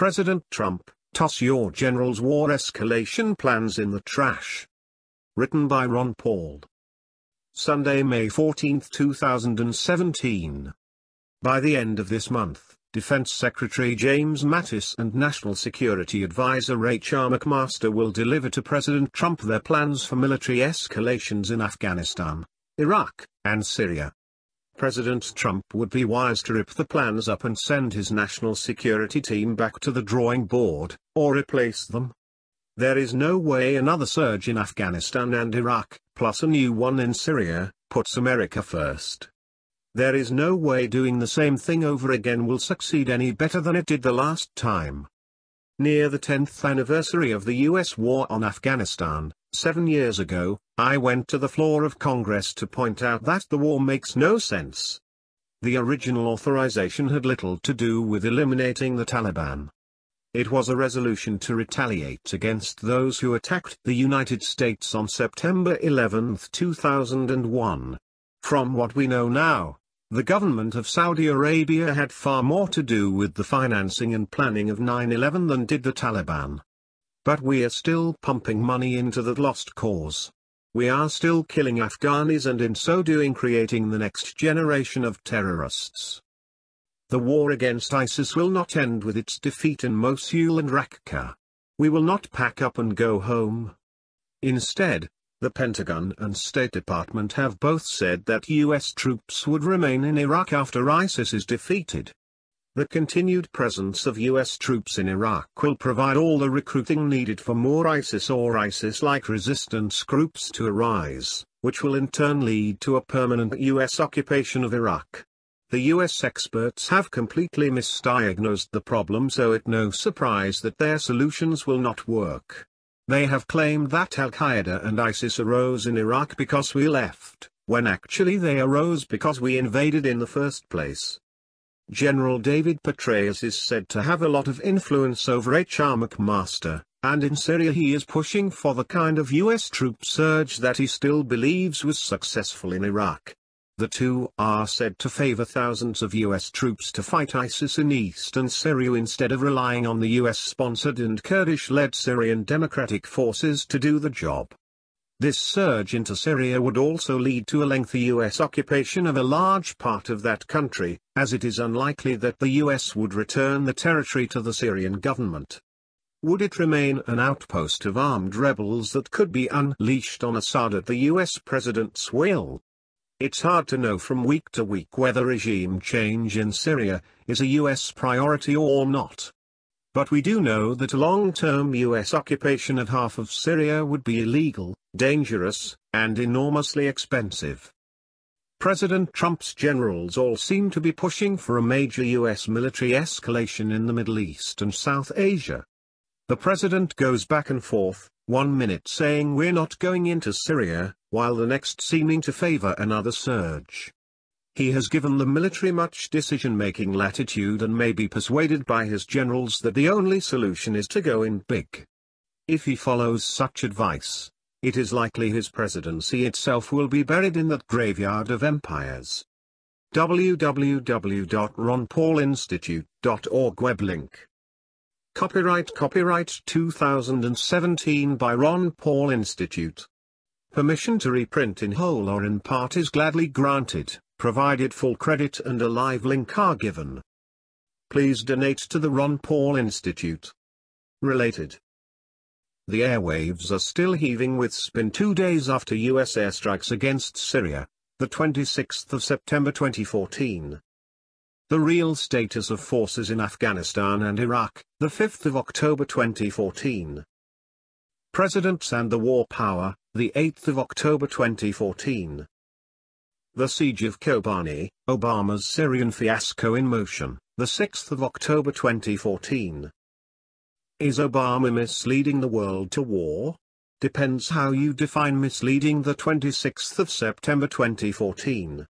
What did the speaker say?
President Trump, toss your general's war escalation plans in the trash. Written by Ron Paul. Sunday, May 14, 2017. By the end of this month, Defense Secretary James Mattis and National Security Advisor H.R. McMaster will deliver to President Trump their plans for military escalations in Afghanistan, Iraq, and Syria. President Trump would be wise to rip the plans up and send his national security team back to the drawing board, or replace them. There is no way another surge in Afghanistan and Iraq, plus a new one in Syria, puts America first. There is no way doing the same thing over again will succeed any better than it did the last time. Near the 10th anniversary of the U.S. war on Afghanistan, 7 years ago, I went to the floor of Congress to point out that the war makes no sense. The original authorization had little to do with eliminating the Taliban. It was a resolution to retaliate against those who attacked the United States on September 11, 2001. From what we know now, the government of Saudi Arabia had far more to do with the financing and planning of 9/11 than did the Taliban. But we are still pumping money into that lost cause. We are still killing Afghanis and in so doing creating the next generation of terrorists. The war against ISIS will not end with its defeat in Mosul and Raqqa. We will not pack up and go home. Instead, the Pentagon and State Department have both said that U.S. troops would remain in Iraq after ISIS is defeated. The continued presence of U.S. troops in Iraq will provide all the recruiting needed for more ISIS or ISIS-like resistance groups to arise, which will in turn lead to a permanent U.S. occupation of Iraq. The U.S. experts have completely misdiagnosed the problem, so it's no surprise that their solutions will not work. They have claimed that Al-Qaeda and ISIS arose in Iraq because we left, when actually they arose because we invaded in the first place. General David Petraeus is said to have a lot of influence over H.R. McMaster, and in Syria he is pushing for the kind of U.S. troop surge that he still believes was successful in Iraq. The two are said to favor thousands of U.S. troops to fight ISIS in eastern Syria instead of relying on the U.S.-sponsored and Kurdish-led Syrian Democratic Forces to do the job. This surge into Syria would also lead to a lengthy U.S. occupation of a large part of that country, as it is unlikely that the U.S. would return the territory to the Syrian government. Would it remain an outpost of armed rebels that could be unleashed on Assad at the U.S. president's will? It's hard to know from week to week whether regime change in Syria is a U.S. priority or not. But we do know that a long-term U.S. occupation of half of Syria would be illegal, dangerous, and enormously expensive. President Trump's generals all seem to be pushing for a major U.S. military escalation in the Middle East and South Asia. The president goes back and forth, 1 minute saying we're not going into Syria, while the next seeming to favor another surge. He has given the military much decision-making latitude and may be persuaded by his generals that the only solution is to go in big. If he follows such advice, it is likely his presidency itself will be buried in that graveyard of empires. www.ronpaulinstitute.org web link. Copyright 2017 by Ron Paul Institute. Permission to reprint in whole or in part is gladly granted, provided full credit and a live link are given. Please donate to the Ron Paul Institute. Related. The airwaves are still heaving with spin 2 days after U.S. airstrikes against Syria, the 26th of September 2014. The real status of forces in Afghanistan and Iraq, the 5th of October 2014. Presidents and the war power, the 8th of October 2014. The siege of Kobani, Obama's Syrian fiasco in motion, the 6th of October 2014. Is Obama misleading the world to war? Depends how you define misleading. The 26th of September 2014.